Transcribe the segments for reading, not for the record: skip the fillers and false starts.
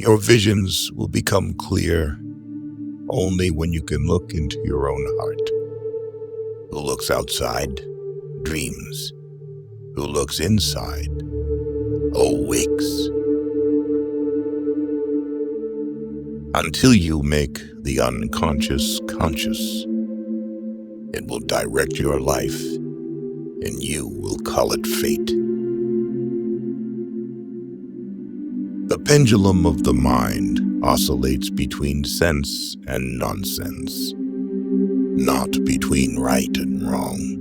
Your visions will become clear only when you can look into your own heart. Who looks outside dreams. Who looks inside awakes. Until you make the unconscious conscious, it will direct your life, and you will call it fate. The pendulum of the mind oscillates between sense and nonsense, not between right and wrong.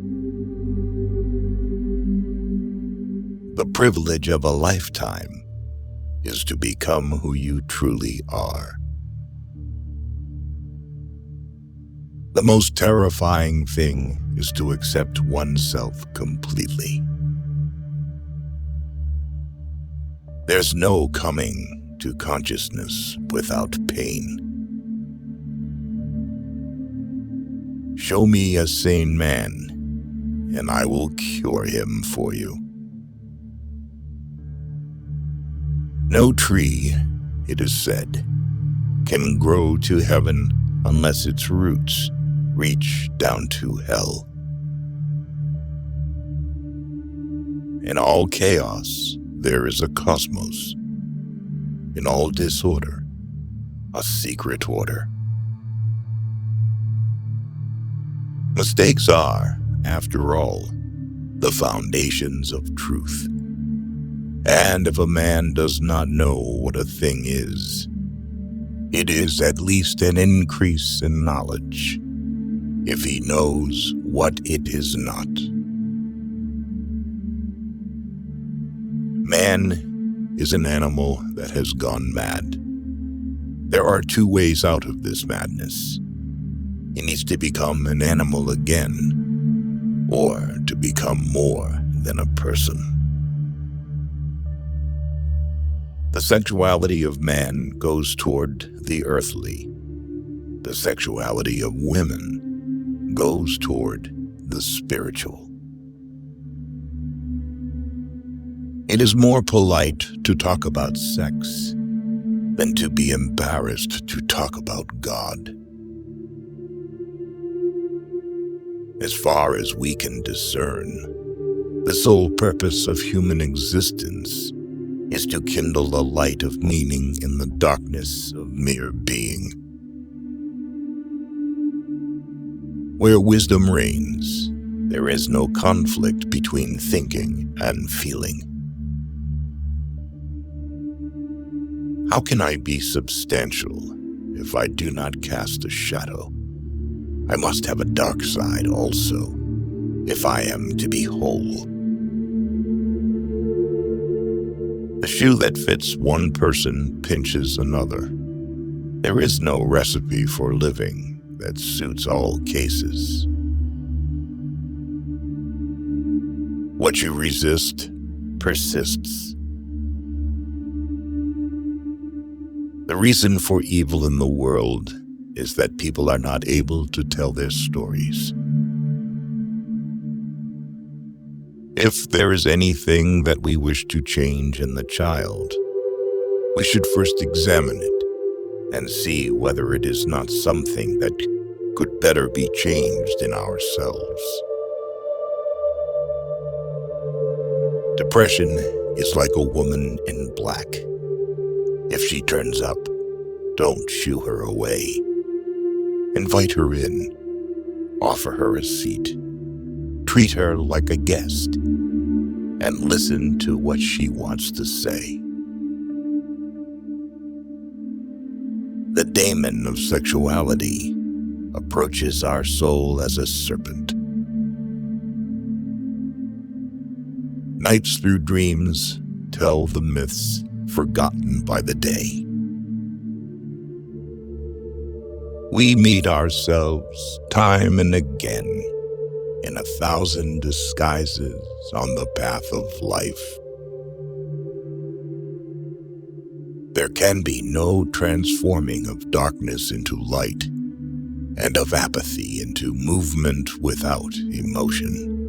The privilege of a lifetime is to become who you truly are. The most terrifying thing is to accept oneself completely. There's no coming to consciousness without pain. Show me a sane man, and I will cure him for you. No tree, it is said, can grow to heaven unless its roots reach down to hell. In all chaos, there is a cosmos. In all disorder, a secret order. Mistakes are, after all, the foundations of truth. And if a man does not know what a thing is, it is at least an increase in knowledge if he knows what it is not. Man is an animal that has gone mad. There are two ways out of this madness. He needs to become an animal again, or to become more than a person. The sexuality of man goes toward the earthly. The sexuality of women goes toward the spiritual. It is more polite to talk about sex than to be embarrassed to talk about God. As far as we can discern, the sole purpose of human existence is to kindle a light of meaning in the darkness of mere being. Where wisdom reigns, there is no conflict between thinking and feeling. How can I be substantial if I do not cast a shadow? I must have a dark side also, if I am to be whole. The shoe that fits one person pinches another. There is no recipe for living that suits all cases. What you resist persists. The reason for evil in the world is that people are not able to tell their stories. If there is anything that we wish to change in the child, we should first examine it and see whether it is not something that could better be changed in ourselves. Depression is like a woman in black. If she turns up, don't shoo her away. Invite her in. Offer her a seat. Treat her like a guest. And listen to what she wants to say. The daemon of sexuality approaches our soul as a serpent. Nights through dreams tell the myths forgotten by the day. We meet ourselves time and again in 1,000 disguises on the path of life. There can be no transforming of darkness into light and of apathy into movement without emotion.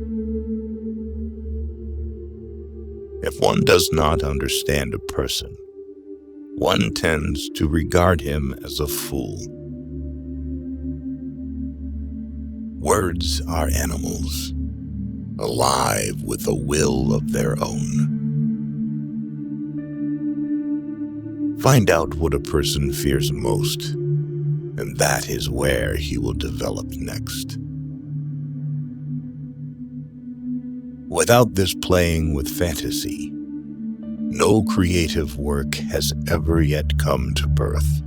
If one does not understand a person, one tends to regard him as a fool. Words are animals, alive with a will of their own. Find out what a person fears most, and that is where he will develop next. Without this playing with fantasy, no creative work has ever yet come to birth.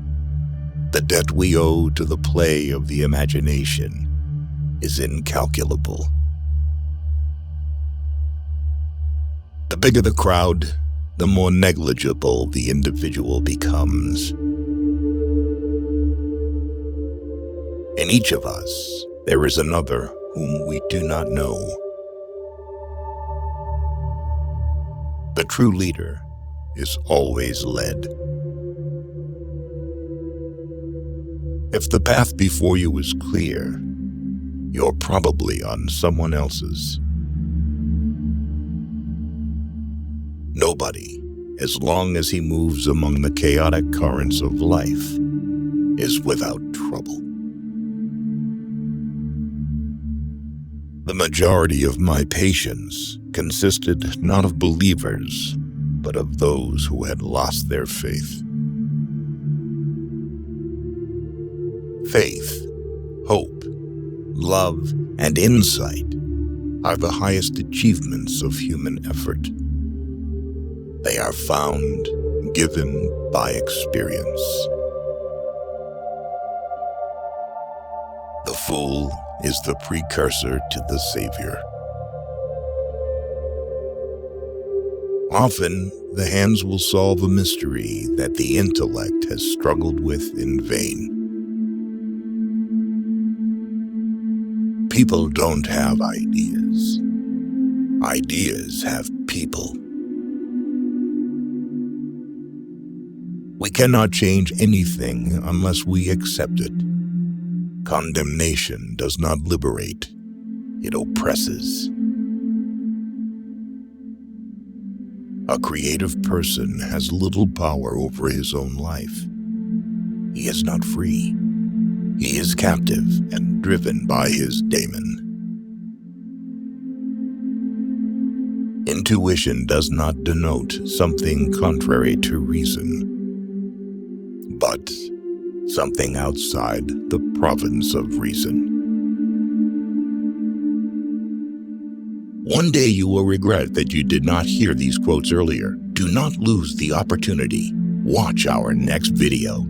The debt we owe to the play of the imagination is incalculable. The bigger the crowd, the more negligible the individual becomes. In each of us, there is another whom we do not know. The true leader is always led. If the path before you is clear, you're probably on someone else's. Nobody, as long as he moves among the chaotic currents of life, is without trouble. The majority of my patients consisted not of believers, but of those who had lost their faith. Faith, hope, love, and insight are the highest achievements of human effort. They are found, given by experience. The fool is the precursor to the savior. Often, the hands will solve a mystery that the intellect has struggled with in vain. People don't have ideas. Ideas have people. We cannot change anything unless we accept it. Condemnation does not liberate, it oppresses. A creative person has little power over his own life. He is not free. He is captive and driven by his daemon. Intuition does not denote something contrary to reason, but something outside the province of reason. One day you will regret that you did not hear these quotes earlier. Do not lose the opportunity. Watch our next video.